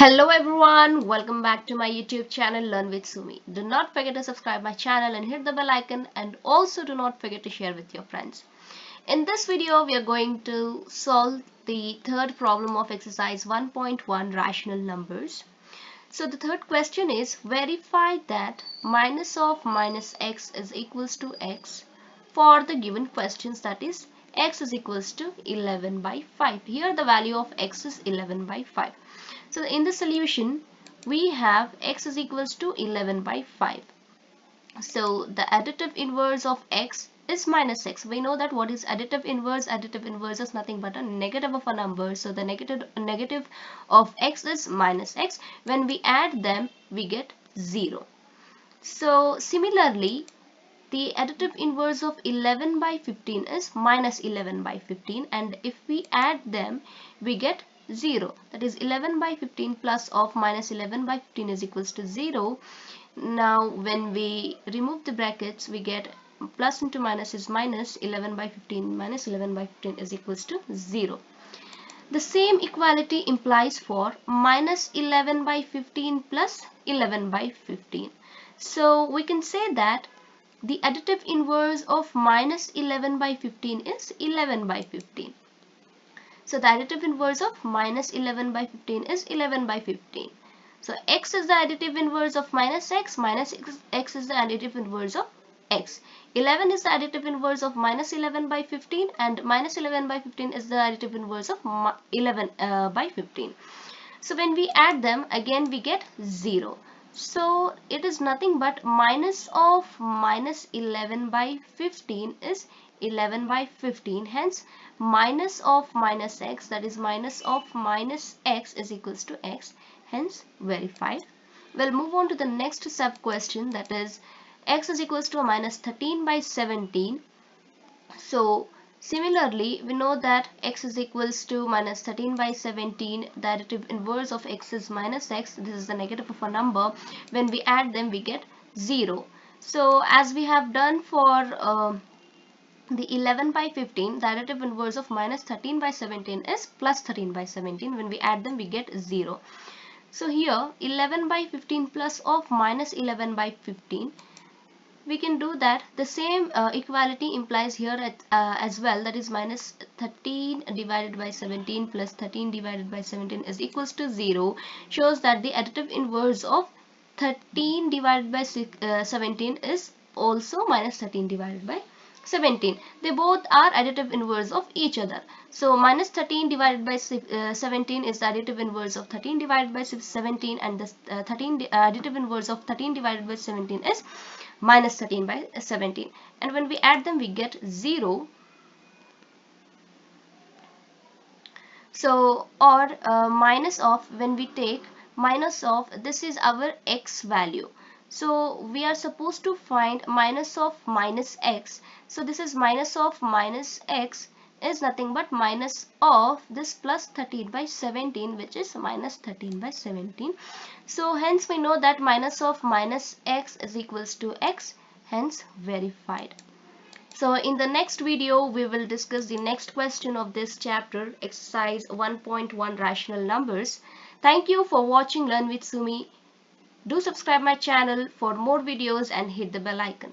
Hello everyone, welcome back to my YouTube channel Learn with Sumi. Do not forget to subscribe my channel and hit the bell icon, and also do not forget to share with your friends. In this video we are going to solve the third problem of exercise 1.1 rational numbers. So the third question is, verify that minus of minus x is equals to x for the given questions, that is x is equals to 11 by 5. Here the value of x is 11 by 5. So in the solution we have x is equals to 11 by 5. So the additive inverse of x is minus x. We know that what is additive inverse? Additive inverse is nothing but a negative of a number. So the negative of x is minus x. When we add them, we get 0. So similarly, the additive inverse of 11 by 15 is minus 11 by 15, and if we add them, we get 0. That is 11 by 15 plus of minus 11 by 15 is equals to 0. Now when we remove the brackets, we get plus into minus is minus. 11 by 15 minus 11 by 15 is equals to 0. The same equality implies for minus 11 by 15 plus 11 by 15. So we can say that the additive inverse of minus 11 by 15 is 11 by 15. So the additive inverse of minus 11 by 15 is 11 by 15. So x is the additive inverse of minus x is the additive inverse of x. 11 is the additive inverse of minus 11 by 15, and minus 11 by 15 is the additive inverse of 11 by 15. So when we add them, again we get 0. So it is nothing but minus of minus 11 by 15 is 11 by 15. Hence minus of minus x, that is minus of minus x, is equals to x. Hence verified. We'll move on to the next sub question, that is x is equals to a minus 13 by 17. So similarly, we know that x is equals to minus 13 by 17. The additive inverse of x is minus x. This is the negative of a number. When we add them, we get 0. So as we have done for the 11 by 15, the additive inverse of minus 13 by 17 is plus 13 by 17. When we add them, we get 0. So here 11 by 15 plus of minus 11 by 15, we can do that. The same equality implies here as well, that is minus 13 divided by 17 plus 13 divided by 17 is equals to 0. Shows that the additive inverse of 13 divided by 17 is also minus 13 divided by 17. They both are additive inverse of each other. So minus 13 divided by 17 is the additive inverse of 13 divided by 17, and the additive inverse of 13 divided by 17 is minus 13 by 17. And when we add them, we get 0. So or minus of, when we take minus of, this is our x value. So we are supposed to find minus of minus x. So this is minus of minus x is nothing but minus of this plus 13 by 17, which is minus 13 by 17. So hence we know that minus of minus x is equals to x. Hence verified. So in the next video, we will discuss the next question of this chapter, exercise 1.1 rational numbers. Thank you for watching Learn with Sumi. Do subscribe my channel for more videos and hit the bell icon.